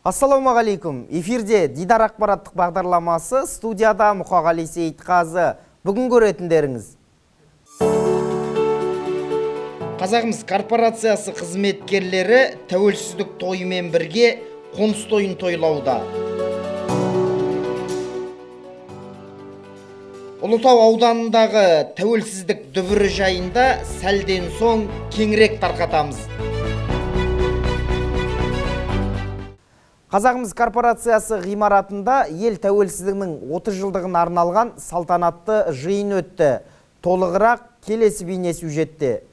Ассалаумағалейкум. Эфирде Дидар ақпараттық бағдарламасы, студияда Мұқағали Сейітқазы. Бүгін көретіндеріңіз. Қазағымыз корпорациясы қызметкерлері тәуелсіздік тойымен бірге қоныс тойын тойлауда. Ұлытау ауданындағы тәуелсіздік дүбірі жайында сәлден соң кеңірек тарқатамыз. Қазағымыз корпорациясы ғимаратында ел тәуелсіздігінің 30 жылдығын арналған салтанатты жиын өтті. Толығырақ келесі бейнесюжетте.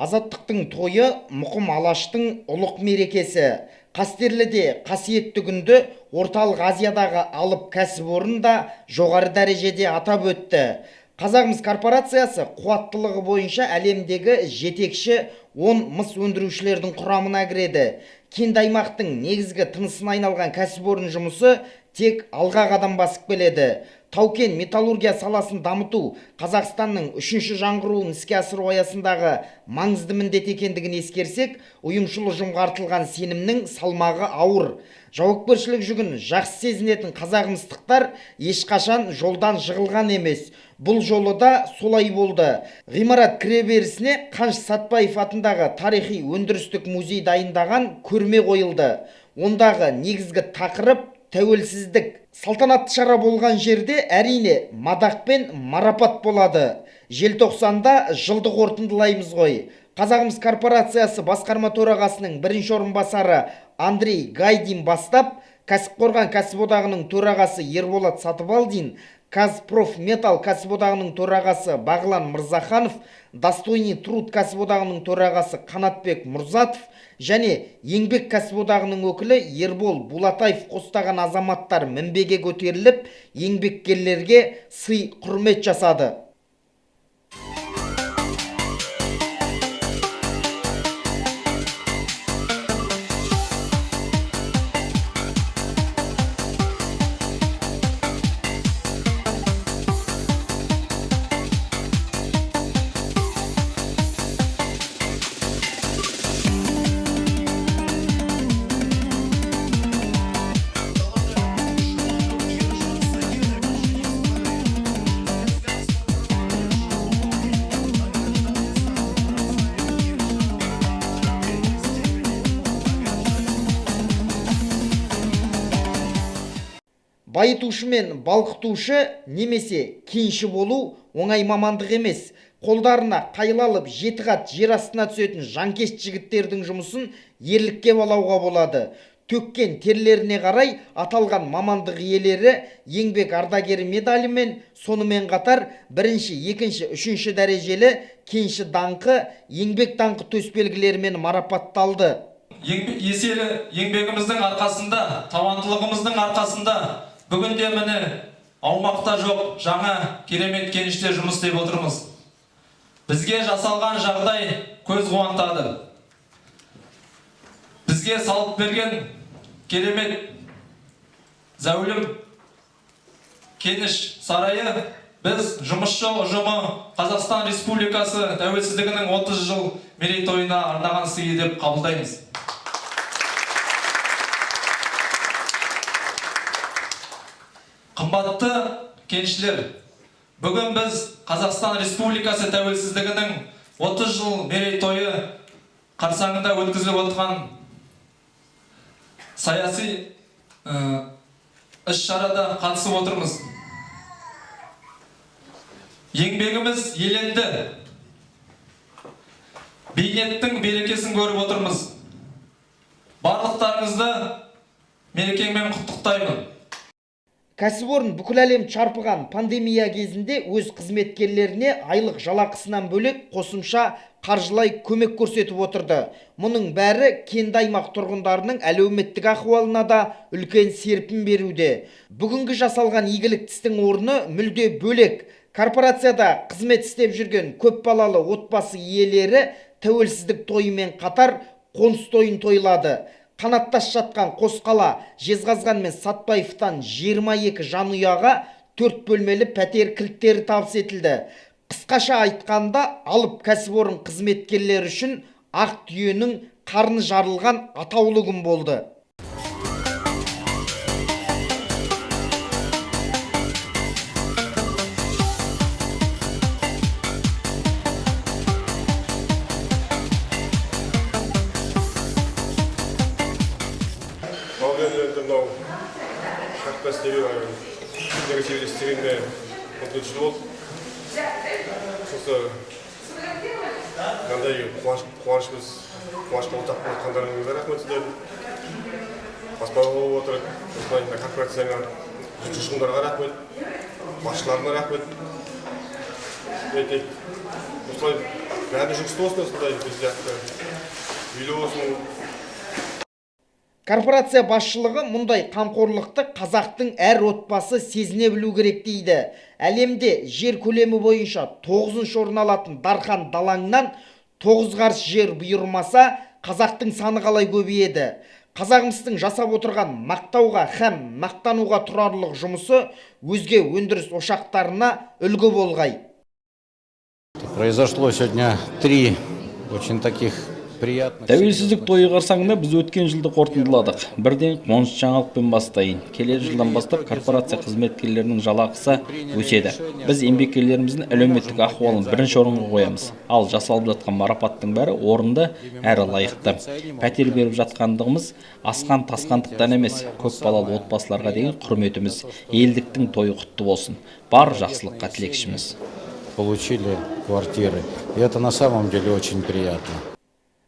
Азаттықтың тойы Мұқым Алаштың ұлық мерекесі. Қастерліде қасиетті күнді орталық Азиядағы алып кәсіпорында жоғары дәрежеде атап өтті. Қазағымыз корпорациясы қуаттылығы бойынша әлемдегі жетекші 10 мыс өндірушілердің құрамына кіреді. Кенді аймақтың негізгі тынысына айналған кәсіпорын жұмысы тек алға қадам басып келеді. Тау-кен металлургия саласын дамыту Қазақстанның 3-ші жаңғыруын іске асыру аясындағы маңызды міндет екендігін ескерсек, ұйымшыл ұжымға артылған сенімнің салмағы ауыр. Жауапкершілік жүгін жақсы сезінетін қазағымыздықтар ешқашан жолдан жығылған емес. Бұл жолы да солай болды. Ғимарат кіреберісіне Қаныш Сәтпаев атындағы тарихи өндірістік музей дайындаған көрме қойылды. Ондағы негізгі тақырып тәуелсіздік. Салтанатты шара болған жерде әрине мадақ пен марапат болады. Желтоқсанда жылды қорытындылаймыз ғой. Қазағымыз корпорациясы басқарма төрағасының бірінші орынбасары Андрей Гайдин бастап, Кәсіпқорған кәсіподағының төрағасы Ерболат Сатыбалдин, Қазпрофметалл кәсіподағының төрағасы Бағлан Мырзаханов, Достойный труд кәсіподағының төрағасы Қанатбек Мұрзатов және Еңбек кәсіподағының өкілі Ербол Булатаев қостаған азаматтар мінбеге көтеріліп, еңбеккерлерге сый құрмет жасады. Байытушы мен балқытушы немесе кенші болу оңай мамандық емес. Қолдарына қайлалып жеті қат жер астына түсетін жанкеш жігіттердің жұмысын ерлікке балауға болады. Төккен терлеріне қарай аталған мамандық иелері еңбек ардагері медалімен, сонымен қатар бірінші, екінші, үшінші дәрежелі кенші даңқы, еңбек даңқы төсбелгілерімен марапатталды. Еселі еңбегіміздің арқасында, табандылығымыздың арқасында бүгінде міне аумақта жоқ жаңа керемет кеніште жұмыс істеп отырмыз. Бізге жасалған жағдай көз қуантады. Бізге салып берген керемет зәулім кеніш сарайы біз жұмысшы ұжымы Қазақстан Республикасы тәуелсіздігінің 30 жыл мерейтойына арнаған сый деп қабылдаймыз. Қымбатты кеншілер, бүгін біз Қазақстан Республикасы тәуелсіздігінің 30 жыл мерейтойы қарсаңында өткізіліп отырған саяси іс-шарада қатысып отырмыз. Еңбегіміз еленді. Бейнеттің берекесін көріп отырмыз. Барлықтарыңызды мерекеңмен құттықтаймын. Кәсіпорын бүкіл әлем чарпыған пандемия кезінде өз қызметкерлеріне айлық жалақысынан бөлек қосымша қаржылай көмек көрсетіп отырды. Мұның бәрі кенді аймақ тұрғындарының әлеуметтік ахуалына да үлкен серпін беруде. Бүгінгі жасалған игілік істің орны мүлде бөлек. Корпорацияда қызмет істеп жүрген көп балалы отбасы иелері тәуелсіздік тойымен қатар қоныс тойын тойлады. Қанаттас жатқан Қосқала, Жезқазған мен Сатпаевтан 22 жанұяға 4 бөлмелі пәтер кілттері табыс етілді. Қысқаша айтқанда, алып кәсіпорын қызметкерлері үшін ақ түйенің қарны жарылған атаулы күн болды. мәселеге негативдестігінде ұтылышты болды. Сосы қандай қуанышқа отақ болғандарыңызға рахмет сіздерге. Баспана болып отыр, осылай корпорацияға, жұмысшыларға рахмет, басшыларына рахмет. Осылай бәрі жұмысты болсын, осылай бізде үйлі болсын. Корпорация басшылығы мұндай қамқорлықты қазақтың әр отбасы сезіне білу керек дейді. Әлемде жер көлемі бойынша 9-шы орын алатын Дархан далаңнан 9 қарыс жер бұйырмаса, қазақтың саны қалай көбейеді. Қазағымыздың жасап отырған мақтауға һәм мақтануға тұрарлық жұмысы өзге өндіріс ошақтарына үлгі болғай. Произошло сегодня 3 очень таких приятных. Тәуелсіздік тойы қарсаңында біз өткен жылды қорытындыладық. Бірден қуаныш жаңалықпен бастайын. Келер жылдан бастап корпорация қызметкерлерінің жалақысы өседі. Біз еңбеккерлеріміздің әлеуметтік ахуалын бірінші орынға қоямыз. Ал жасалып жатқан марапаттың бәрі орынды әрі лайықты. Пәтер беріп жатқандығымыз асқан-тасқандықтан емес, көп балалы отбасыларға деген құрметіміз. Елдіктің тойы құтты болсын. Бар жақсылыққа тілекшіміз. Получили квартиры. И это на самом деле очень приятно.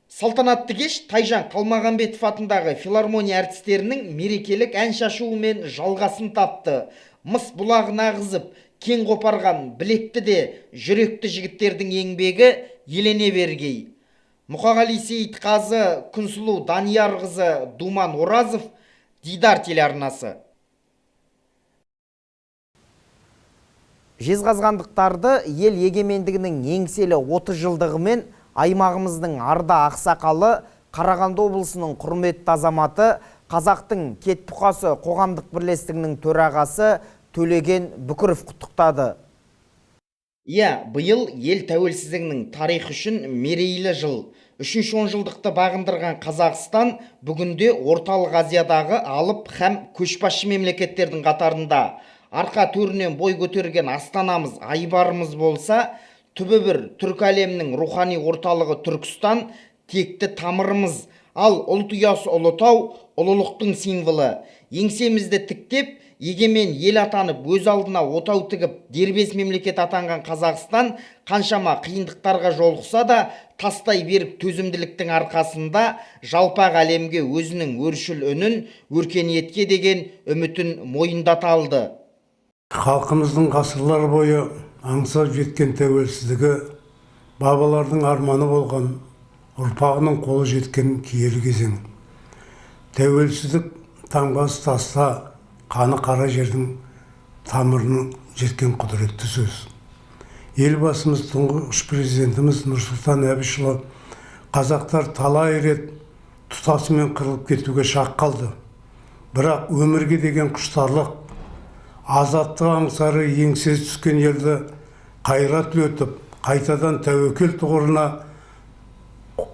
Салтанатты кеш Тайжан Қалмағанбетов атындағы филармония әртістерінің мерекелік ән шашуымен жалғасын тапты. Мыс бұлағын ағызып, кен қопарған білекті де жүректі жігіттердің еңбегі елене бергей. Мұқағали Сейітқазы, Күнсұлу Даниярқызы, Думан Оразов, Дидар телеарнасы. Жезқазғандықтарды ел егемендігінің еңселі 30 жылдығымен аймағымыздың арда ақсақалы, Қарағанды облысының құрметті азаматы, Қазақтың Кетбұқасы қоғамдық бірлестігінің төрағасы Төлеген Бүкіров құттықтады. Биыл ел тәуелсіздігінің тарихы үшін мерейлі жыл. 3-ші онжылдықты бағындырған Қазақстан бүгінде Орталық Азиядағы алып һәм көшбасшы мемлекеттердің қатарында. Арқа төрінен бой көтерген астанамыз, айбарымыз болса, түбі бір түркі әлемінің рухани орталығы Түркістан текті тамырымыз, ал ұлт ұясы Ұлытау ұлылықтың символы. Еңсемізді тіктеп, егемен ел атанып, өз алдына отау тігіп, дербес мемлекет атанған Қазақстан қаншама қиындықтарға жолықса да, тастай беріп төзімділіктің арқасында жалпақ әлемге өзінің өршіл үнін, өркениетке деген үмітін мойындата алды. Халқымыздың ғасырлар бойы аңсап жеткен тәуелсіздігі бабалардың арманы болған, ұрпағының қолы жеткен киелі кезең. Тәуелсіздік таңбасы таста, қаны қара жердің тамырының жеткен құдіретті сөз. Елбасымыз, тұңғыш президентіміз Нұрсұлтан Әбішұлы қазақтар талай рет тұтасымен қырылып кетуге шақ қалды. Бірақ өмірге деген құштарлық, азаттық аңсары еңсез түскен елді қайрат өтіп, қайтадан тәуекел тұғырына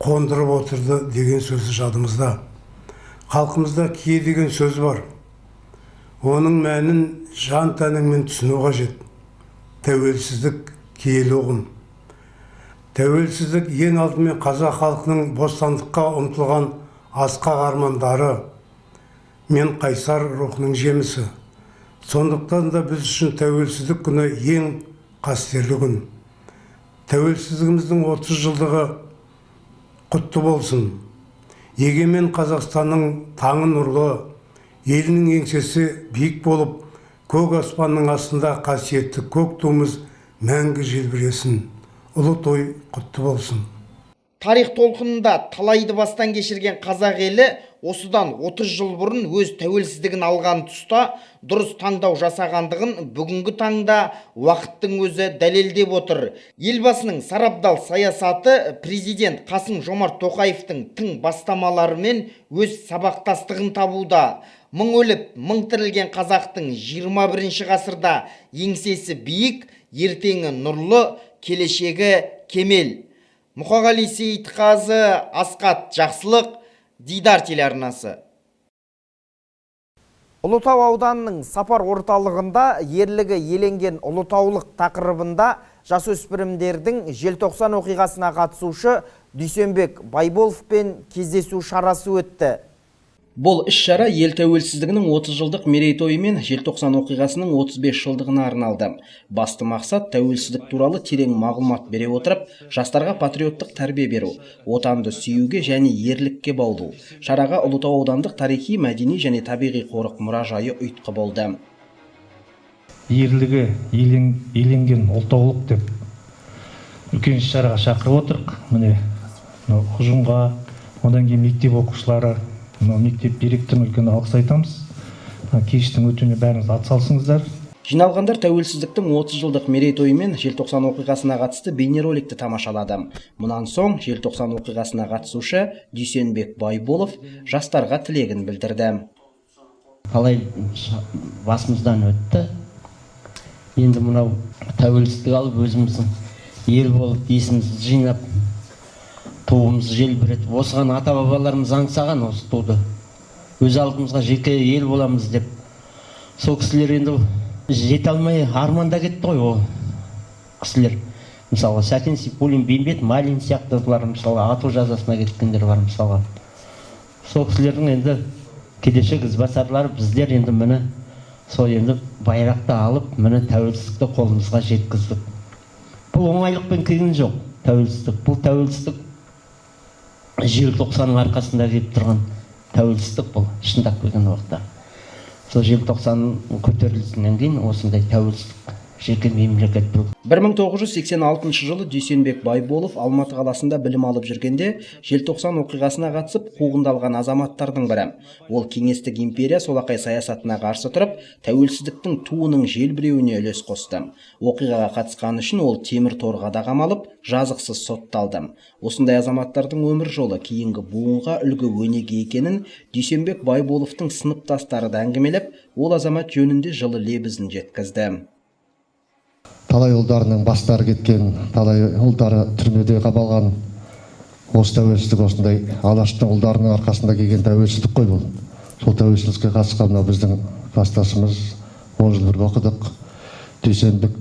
қондырып отырды деген сөзі жадымызда. Халқымызда кие деген сөз бар. Оның мәнін жан тәніңмен түсіну қажет. Тәуелсіздік киелі ұғым. Тәуелсіздік ең алдымен қазақ халқының бостандыққа ұмтылған асқақ армандары мен қайсар рухының жемісі. Сондықтан да біз үшін тәуелсіздік күні ең қастерлі күн. Тәуелсіздігіміздің 30 жылдығы құтты болсын. Егемен Қазақстанның таңы нұрлы, елінің еңсесі биік болып, көк аспанның астында қасиетті көк туымыз мәңгі желбіресін. Ұлы той құтты болсын. Тарих толқынында талайды бастан кешірген қазақ елі осыдан 30 жыл бұрын өз тәуелсіздігін алған тұста дұрыс таңдау жасағандығын бүгінгі таңда уақыттың өзі дәлелдеп отыр. Елбасының сарабдал саясаты президент Қасым-Жомарт Тоқаевтың тың бастамаларымен өз сабақтастығын табуда. Мың өліп, мың тірілген қазақтың 21 ғасырда еңсесі биік, ертеңі нұрлы, келешегі кемел. Мұқағали Сейітқазы, Асқат Жақсылық, Дидар телеарнасы. Ұлытау ауданының Сапар орталығында ерлігі еленген ұлытаулық тақырыбында жасөспірімдердің желтоқсан оқиғасына қатысушы Дүйсенбек Байболовпен кездесу шарасы өтті. Бұл іс-шара ел тәуелсіздігінің 30 жылдық мерейтойы мен желтоқсан оқиғасының 35 жылдығына арналды. Басты мақсат тәуелсіздік туралы терең мағлұмат бере отырып, жастарға патриоттық тәрбие беру, отанды сүюге және ерлікке баулу. Шараға Ұлытау аудандық тарихи, мәдени және табиғи қорық мұражайы ұйытқы болды. Ерлігі еленген ұлтаулық деп үлкен іс-шараға шақырып отырық. Міне ұжымға, одан кейін мектеп оқушылары, мектеп директорына үлкен алғыс айтамыз. Кештің өтуіне бәріңіз атсалысыңыздар. Жиналғандар тәуелсіздіктің 30 жылдық мерейтойы мен желтоқсан оқиғасына қатысты бейнероликті тамашалады. Мұнан соң желтоқсан оқиғасына қатысушы Дүйсенбек Байболов жастарға тілегін білдірді. Қалай басымыздан өтті. Енді мынау тәуелсіздік алып өзіміздің ел болып есімізді жинап, туымызды желбіретіп, осыған ата-бабаларымыз аңсаған осы туды. Өз алдымызға жеке ел боламыз деп. Сол кісілер енді жете алмай арманда кетті ғой ол кісілер. Мысалы, Сәкен Сейфуллин, Бейімбет Майлин сияқтылар, мысалы, ату жазасына кеткендер бар, мысалы. Сол кісілердің енді келешек ізбасарлары біздер енді міне сол енді байрақты алып, міне тәуелсіздікті қолымызға жеткіздік. Бұл оңайлықпен келген жоқ, тәуелсіздік. Бұл тәуелсіздік желтоқсанның арқасында келіп тұрған тәуелсіздік бұл, шындап келген уақытта. Сол желтоқсанның көтерілісінен кейін осындай тәуелсіздік жеке мемлекет бұл. 1986 жылы Дүйсенбек Байболов Алматы қаласында білім алып жүргенде желтоқсан оқиғасына қатысып қуғындалған азаматтардың бірі. Ол кеңестік империя солақай саясатына қарсы тұрып, тәуелсіздіктің туының желбіреуіне үлес қосты. Оқиғаға қатысқаны үшін ол темір торға да қамалып, жазықсыз сотталды. Осындай азаматтардың өмір жолы кейінгі буынға үлгі өнеге екенін Дүйсенбек Байболовтың сыныптастары да әңгімелеп, ол азамат жөнінде жылы лебізін жеткізді. Талай ұлдарының бастары кеткен, талай ұлдары түрмеде қамалған, осы тәуелсіздік осындай алаштың ұлдарының арқасында келген тәуелсіздік қой бұл. Сол тәуелсіздікке қатысқан біздің кластасымыз 10 жыл бірге оқыдық. Дүйсенбек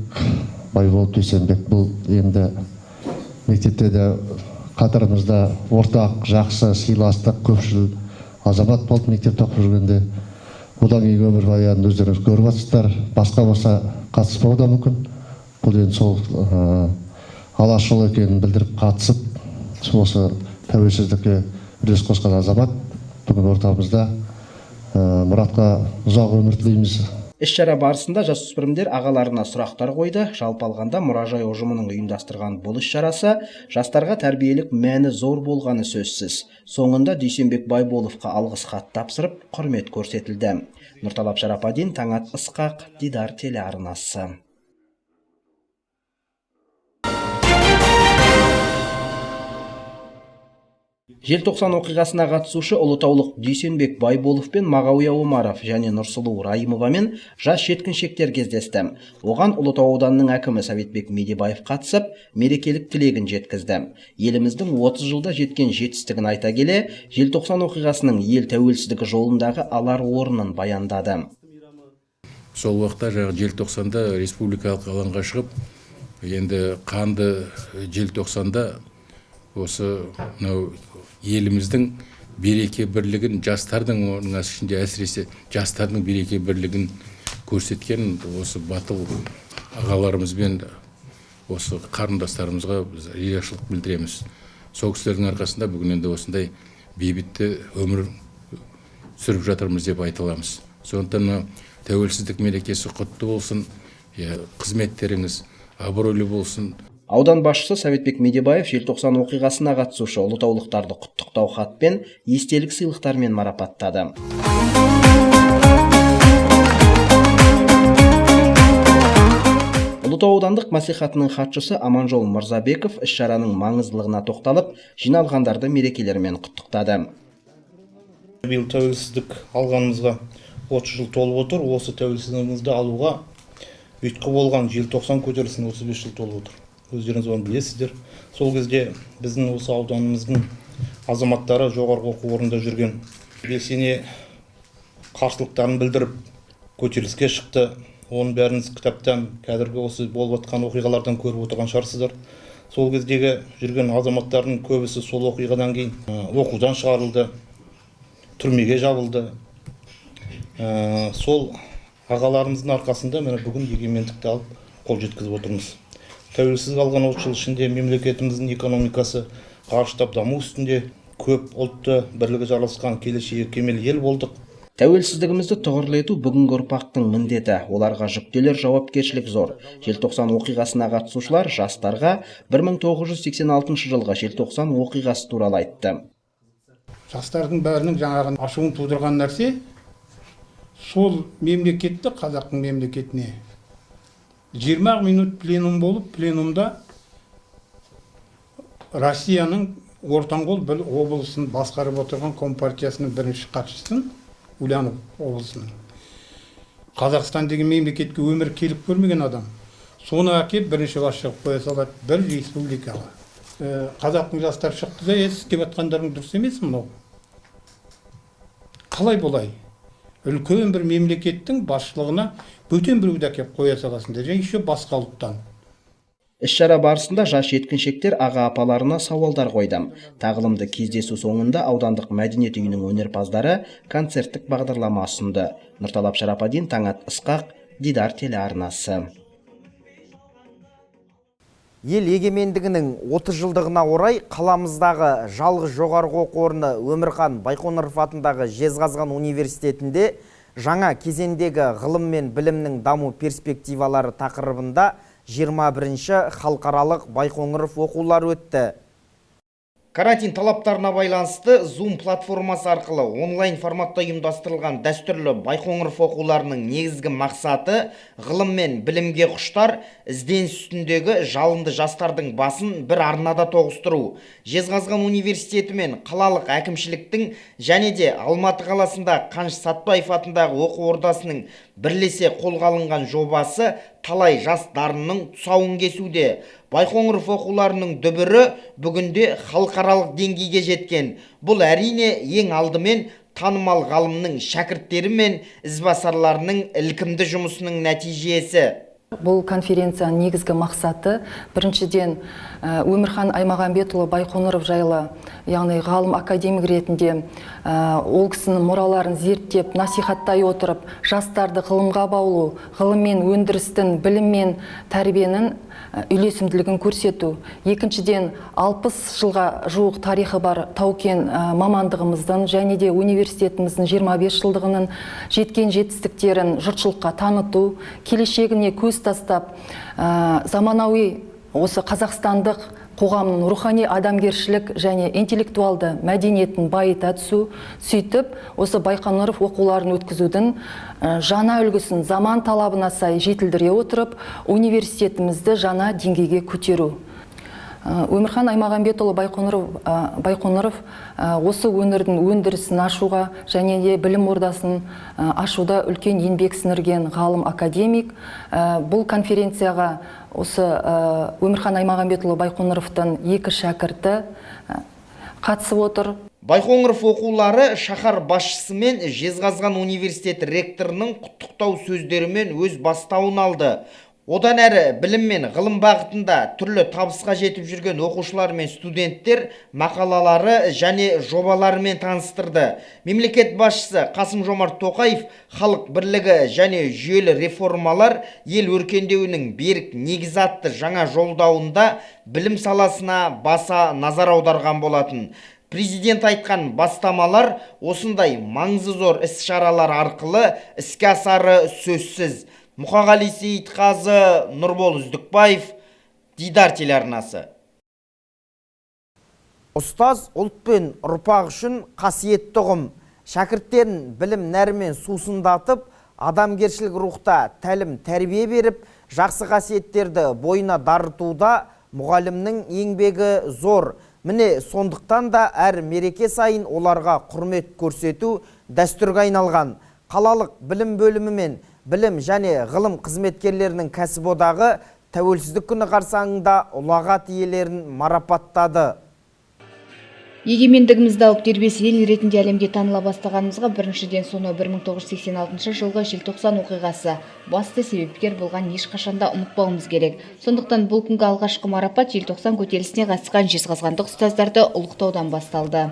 Байболов Дүйсенбек бұл енді мектепте де қатарымызда ортақ, жақсы, сыйластық, көпшіл азамат болды мектепте оқып жүргенде. Одан кейін өмірбаянын өздеріңіз көріп жатсыздар. Басқа болса қатыспауы да мүмкін. Бұл енді сол алашшыл екенін білдіріп қатысып, осы тәуелсіздікке үлес қосқан азамат бүгін ортамызда. Мұратқа ұзақ өмір тілейміз. Іс-шара барысында жасөспірімдер ағаларына сұрақтар қойды. Жалпы алғанда мұражай ұжымының ұйымдастырған бұл іс-шарасы жастарға тәрбиелік мәні зор болғаны сөзсіз. Соңында Дүйсенбек Байболовқа алғыс хат тапсырып, құрмет көрсетілді. Нұрталап Шарападин, Таңат Ысқақ, Дидар телеарнасы. Желтоқсан оқиғасына қатысушы ұлытаулық Дүйсенбек Байболов пен Мағауия Омаров және Нұрсұлу Райымова мен жас жеткіншектер кездесті. Оған Ұлытау ауданының әкімі Сәбитбек Медебаев қатысып, мерекелік тілегін жеткізді. Еліміздің 30 жылда жеткен жетістігін айта келе, желтоқсан оқиғасының ел тәуелсіздігі жолындағы алар орнын баяндады. Сол уақытта желтоқсанда республикалық алаңға шығып, енді қанды желтоқсанда осы еліміздің береке бірлігін, жастардың оның ішінде әсіресе жастардың береке бірлігін көрсеткен осы батыл ағаларымызбен осы қарындастарымызға ризашылық білдіреміз. Сол кісілердің арқасында бүгін енді осындай бейбітті өмір сүріп жатырмыз деп айта аламыз. Сондықтан тәуелсіздік мерекесі құтты болсын, қызметтеріңіз абыройлы болсын. Аудан басшысы Сәбитбек Медебаев желтоқсан оқиғасына қатысушы ұлытаулықтарды құттықтау хатпен, естелік сыйлықтармен марапаттады. Ұлытау аудандық мәслихатының хатшысы Аманжол Мырзабеков іс-шараның маңыздылығына тоқталып, жиналғандарды мерекелермен құттықтады. Биыл тәуелсіздік алғанымызға 30 жыл толып отыр. Осы тәуелсіздігімізді алуға ұйытқы болған желтоқсан көтерілісіне 35 жыл толып отыр. Өздеріңіз оны білесіздер. Сол кезде біздің осы ауданымыздың азаматтары жоғарғы оқу орнында жүрген белсене қарсылықтарын білдіріп көтеріліске шықты. Оның бәріңіз кітаптан, қазіргі осы болып жатқан оқиғалардан көріп отырған шығарсыздар. Сол кездегі жүрген азаматтардың көбісі сол оқиғадан кейін оқудан шығарылды. түрмеге жабылды. Сол ағаларымыздың арқасында міне бүгін егемендікті алып қол жеткізіп отырмыз. Тәуелсіз қалған 30 жыл ішінде мемлекетіміздің экономикасы қарыштап даму үстінде, көп ұлтты бірлігі жарасқан келешегі кемел ел болдық. Тәуелсіздігімізді тұғырлы ету бүгінгі ұрпақтың міндеті. Оларға жүктелер жауапкершілік зор. Желтоқсан оқиғасына қатысушылар жастарға 1986 жылғы желтоқсан оқиғасы туралы айтты. Жастардың бәрінің жаңағы ашуын тудырған нәрсе сол мемлекетті, қазақтың мемлекетіне 20 минут пленум болып, пленумда Россияның Ортанқол бір облысын басқарып отырған Компартиясының бірінші хатшысын, Ульянов облысының. Қазақстан деген мемлекетке өмір келіп көрмеген адам. Соны әкеп бірінші бас шығып қоя салады бір республикаға. Қазақтың жастар шықты да, істеп жатқандарың дұрыс емес мынау. Қалай болай? Үлкен бір мемлекеттің басшылығына бөтен біреуді әкеп қоя саласыңдар, және еще басқа ұлттан. Іс-шара барысында жас жеткіншектер аға апаларына сауалдар қойды. Тағылымды кездесу соңында аудандық мәдениет үйінің өнерпаздары концерттік бағдарлама ұсынды. Нұрталап Шарападин, Таңат Ысқақ, Дидар телеарнасы. Ел егемендігінің 30 жылдығына орай қаламыздағы жалғыз жоғарғы оқу орны Өмірхан Байқоңыров атындағы Жезқазған университетінде жаңа кезеңдегі ғылым мен білімнің даму перспективалары тақырыбында 21-ші халықаралық Байқоңыров оқулары өтті. Карантин талаптарына байланысты Zoom платформасы арқылы онлайн форматта ұйымдастырылған дәстүрлі Байқоңыров оқуларының негізгі мақсаты ғылым мен білімге құштар, ізденіс үстіндегі жалынды жастардың басын бір арнада тоғыстыру. Жезқазған университеті мен қалалық әкімшіліктің және де Алматы қаласында Қаныш Сәтпаев атындағы оқу ордасының бірлесе қолға алынған жобасы талай жас дарынның тұсауын кесуде. Байқоңыров оқуларының дүбірі бүгінде халықаралық деңгейге жеткен. Бұл әрине ең алдымен танымал ғалымның шәкірттері мен ізбасарларының ілкімді жұмысының нәтижесі. Бұл конференцияның негізгі мақсаты біріншіден Өмірхан Аймағамбетұлы Байқоңыров жайлы, яғни ғалым академик ретінде ол кісінің мұраларын зерттеп, насихаттай отырып, жастарды ғылымға баулу, ғылым мен өндірістің, білім мен тәрбиенің үйлесімділігін көрсету. Екіншіден 60 жылға жуық тарихы бар Тау-Кен мамандығымыздың және де университетіміздің 25 жылдығының жеткен жетістіктерін жұртшылыққа таныту, келешегіне көз тастап, заманауи осы қазақстандық қоғамның рухани адамгершілік және интеллектуалды мәдениетін байыта түсу, сөйтіп осы Байқоңыров оқуларын өткізудің жаңа үлгісін заман талабына сай жетілдіре отырып, университетімізді жаңа деңгейге көтеру. Өмірхан Аймағамбетұлы Байқоңыров осы өңірдің өндірісін ашуға және де білім ордасын ашуда үлкен еңбек сіңірген ғалым академик. Бұл конференцияға осы Өмірхан Аймағамбетұлы Байқоңыровтың 2 шәкірті қатысып отыр. Байқоңыров оқулары шаһар басшысы мен Жезқазған университет ректорының құттықтау сөздерімен өз бастауын алды. Одан әрі білім мен ғылым бағытында түрлі табысқа жетіп жүрген оқушылар мен студенттер мақалалары және жобаларымен таныстырды. Мемлекет басшысы Қасым-Жомарт Тоқаев халық бірлігі және жүйелі реформалар ел өркендеуінің берік негізі атты жаңа жолдауында білім саласына баса назар аударған болатын. Президент айтқан бастамалар осындай маңызы зор іс-шаралар арқылы іске асары сөзсіз. Мұқағали Сейітқазы, Нұрбол Үздікбаев, Дидар телеарнасы. Ұстаз ұлт пен ұрпақ үшін қасиетті ұғым. Шәкірттерін білім нәрімен сусындатып, адамгершілік рухта тәлім тәрбие беріп, жақсы қасиеттерді бойына дарытуда мұғалімнің еңбегі зор. Міне сондықтан да әр мереке сайын оларға құрмет көрсету дәстүрге айналған. Қалалық білім бөлімі мен білім және ғылым қызметкерлерінің кәсіподағы тәуелсіздік күні қарсаңында ұлағат иелерін марапаттады. Егемендігімізді алып дербес ел ретінде әлемге таныла бастағанымызға біріншіден соны 1986 жылғы желтоқсан оқиғасы басты себепкер болған ешқашанда ұмытпауымыз керек. Сондықтан бұл күнгі алғашқы марапат желтоқсан көтерілісіне қатысқан жезқазғандық ұстаздарды ұлықтаудан басталды.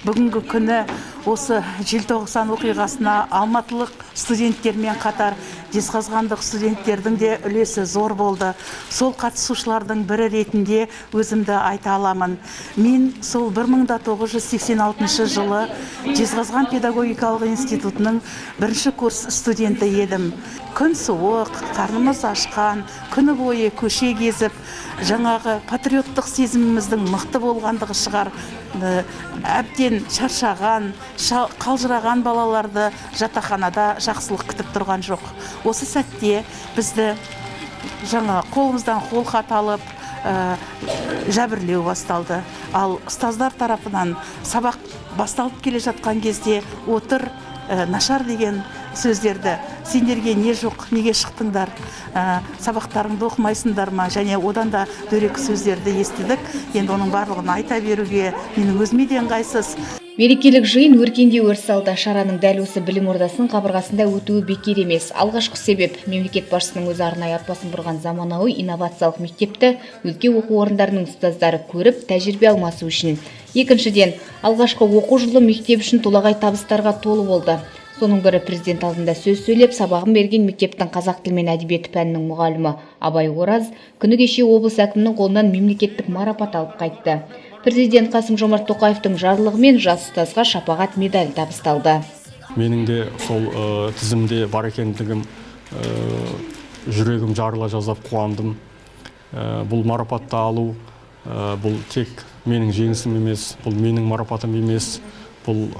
бүгінгі күні осы желтоқсан оқиғасына алматылық студенттермен қатар жезқазғандық студенттердің де үлесі зор болды. Сол қатысушылардың бірі ретінде өзімді айта аламын. Мен сол 1986 жылы Жезқазған педагогикалық институтының бірінші курс студенті едім. Күн суық, қарнымыз ашқан, күні бойы көше кезіп, жаңағы патриоттық сезіміміздің мықты болғандығы шығар. Әбден шаршаған, қалжыраған балаларды жатақханада жақсылық күтіп тұрған жоқ. Осы сәтте бізді жаңа қолымыздан қолхат алып, жәбірлеу басталды. Ал ұстаздар тарапынан сабақ басталып келе жатқан кезде отыр, нашар деген сөздерді, сендерге не жоқ, неге шықтыңдар, сабақтарыңды оқымайсыңдар ма, және одан да дөрекі сөздерді естідік. Енді оның барлығын айта беруге менің өзіме де ыңғайсыз. Мерекелік жиын өркенде өріс алды. Шараның дәл осы білім ордасының қабырғасында өтуі бекер емес. Алғашқы себеп мемлекет басшысының өзі арнайы атбасын бұрған заманауи инновациялық мектепті өзге оқу орындарының ұстаздары көріп, тәжірибе алмасу үшін. Екіншіден, алғашқы оқу жылы мектеп үшін толағай табыстарға толы болды. Соның бірі президент алдында сөз сөйлеп, сабағын берген мектептің қазақ тілі мен әдебиеті пәнінің мұғалімі Абай Ораз күні кеше облыс әкімінің қолынан мемлекеттік марапат алып қайтты. Президент Қасым-Жомарт Тоқаевтың жарлығымен жас ұстазға шапағат медаль табысталды. Менің де сол тізімде бар екендігім, жүрегім жарыла жаздап қуандым. Бұл марапатты алу, бұл тек менің жеңісім емес, бұл менің марапатым емес, бұл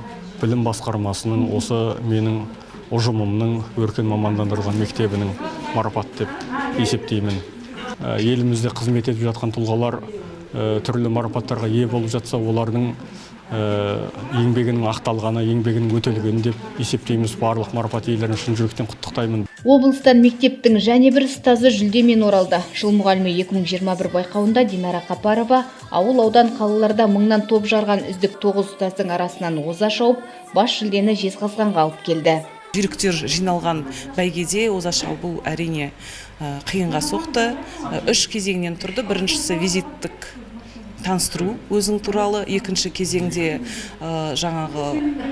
білім басқармасының, осы менің ұжымымның өркен мамандандырылған мектебінің марапат деп есептеймін. Елімізде қызмет етіп жатқан тұлғалар түрлі марапаттарға ие болып жатса, олардың еңбегінің ақталғаны, еңбегінің өтелгені деп есептейміз. Барлық марапат иелерін шын жүректен құттықтаймын. Облыстан мектептің және бір ұстазы жүлдемен оралды. Жыл мұғалімі 2021 байқауында Динара Қапарова ауыл аудан қалаларда мыңнан топ жарған үздік 9 ұстаздың арасынан оза шауып, бас жүлдені Жезқазғанға алып келді. Жүйріктер жиналған бәйгеде оза шабу әрине қиынға соқты. 3 кезеңнен тұрды. Біріншісі визиттік таныстыру өзің туралы, екінші кезеңде жаңағы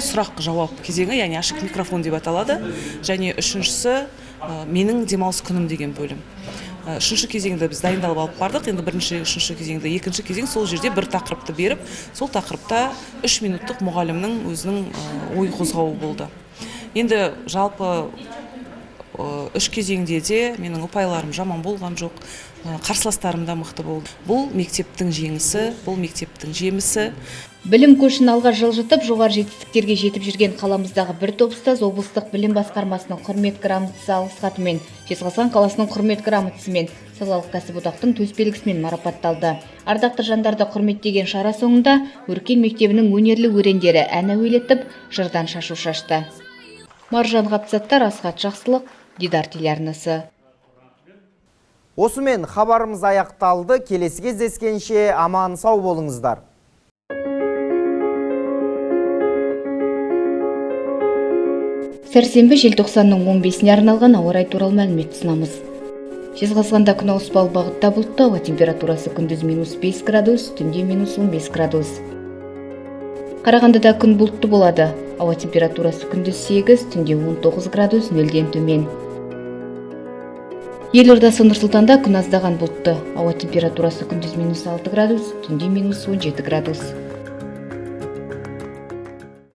сұрақ-жауап кезеңі, яғни ашық микрофон деп аталады, және үшіншісі менің демалыс күнім деген бөлім. Үшінші кезеңді біз дайындалып алып бардық. Енді бірінші, үшінші кезеңді, екінші кезең сол жерде бір тақырыпты беріп, сол тақырыпта 3 минуттық мұғалімнің өзінің ой қозғауы болды. Енді жалпы 3 кезеңде де менің ұпайларым жаман болған жоқ, қарсыластарым да мықты болды. Бұл мектептің жеңісі, бұл мектептің жемісі. Білім көшін алға жылжытып, жоғары жетістіктерге жетіп жүрген қаламыздағы бір топ ұстаз облыстық білім басқармасының құрмет грамотасы алғыс хатымен, Жезқазған қаласының құрмет грамотасымен, салалық кәсіподақтың төсбелгісімен марапатталды. Ардақты жандарды құрметтеген шара соңында Өркен мектебінің өнерлі өрендері ән әуелетіп, жырдан шашу шашты. Маржан Ғапсаттар, Асхат Жақсылық, Дидар телеарнасы. Осымен хабарымыз аяқталды. Келесі кездескенше аман сау болыңыздар. Сәрсенбі желтоқсанның 15-іне арналған ауа райы туралы мәлімет ұсынамыз. Жезқазғанда күн ауыспалы бағытта бұлтты, ауа температурасы күндіз -5 градус, түнде -15 градус. Қарағандыда күн бұлтты болады, ауа температурасы күндіз 8, түнде 19 градус, нөлден төмен. Елордасы Нұр-Сұлтанда күн аздаған бұлтты, ауа температурасы күндіз -6 градус, түнде -17 градус.